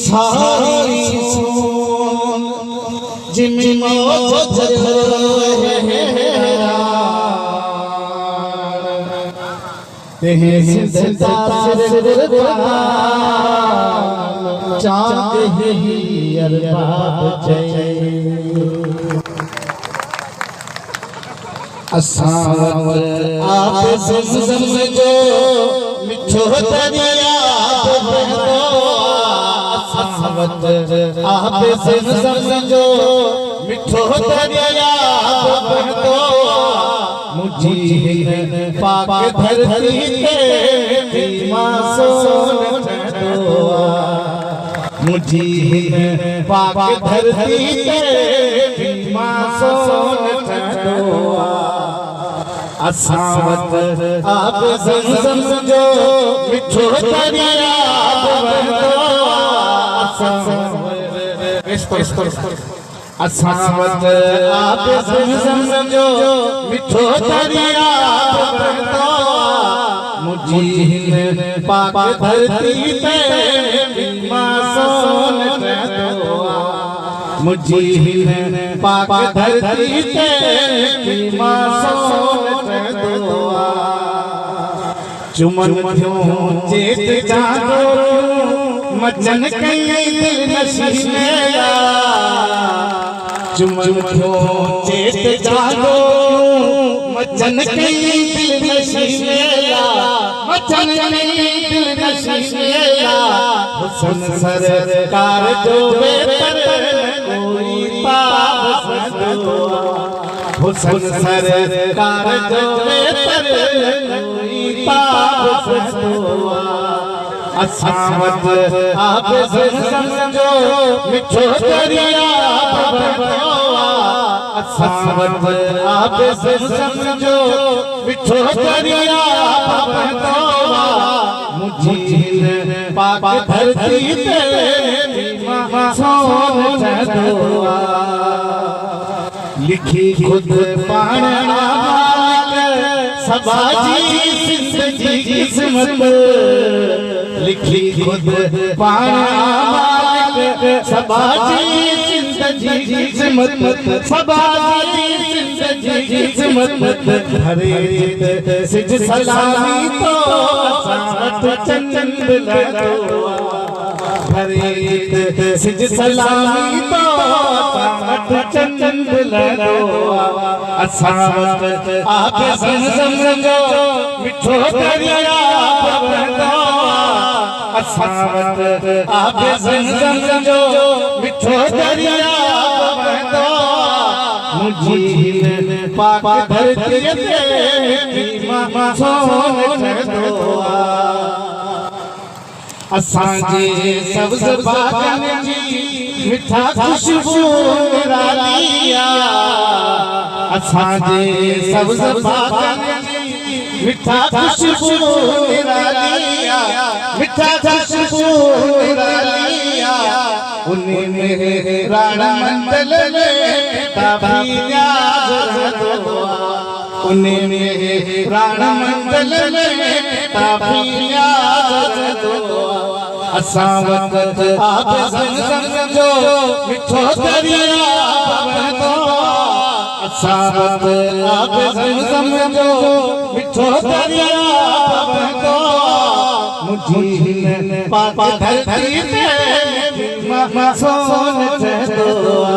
सारी सोन जिम्मे मौत तेहे सिद्धा चांद ही अरबाब जय असावत आप ज़मज़म जो मिठो दरिया बहतो असावत आप ज़मज़म जो मिठो दरिया बहतो मुझी पाक धरती ते मासूम ठहरोआ मुझी पाक धरती ते मासूम ठहरोआ असावत आप ज़मज़म जो मिठो दरिया बहतो असावत आप ज़मज़म जो मिठो दरिया बहतो मुझी पाक धरती ते मासूम ठहरोआ मुझी पाक धरती ते मासूम ठहरोआ चुमन क्यों चेत जागो मचन कई दिल नशीला चुमन क्यों चेत जागो मचन कई दिल नशीला मचन कई दिल नशीला हुस्न सरकार जो बेहतर कोई पाप सदोआ हुस्न सरकार जो बेहतर कोई पाप सदोआ असावत आप ज़मज़म जो मिठो दरिया बहतो असावत आप ज़मज़म जो मिठो दरिया बहतो मुझी पाक धरती ते मासूम ठहरोआ लिखी खुद पाना सबाजी जिंदगी किस्मत लिखी खुद पाना सबाजी जिंदगी किस्मत सबाजी जिंदगी किस्मत हरे सिज सलामी तो असावत चंद लहरोआ हरे सिज सलामी तो असावत चंद लहरोआ असावत आप ज़मज़म जो मिठो दरिया बहतो असावत आप ज़मज़म जो मिठो दरिया बहतो मुझी पाक धरती ते मासूम ठहरोआ असांजे सब्ज़ बागन जी मिठा खुशबू निरालिया असांजे सब्ज़ बागन जी मिठा खुशबू निरालिया मिठा खुशबू निरालिया उन्हें राणा मंडल में ताबिया ज़रदोआ उन्हें राणा मंडल में ताबिया ज़रदोआ असावत आप ज़मज़म जो मिठो दरिया बहतो असावत आप ज़मज़म जो मिठो दरिया बहतो मुझी पाक धरती ते मासूम ठहरोआ।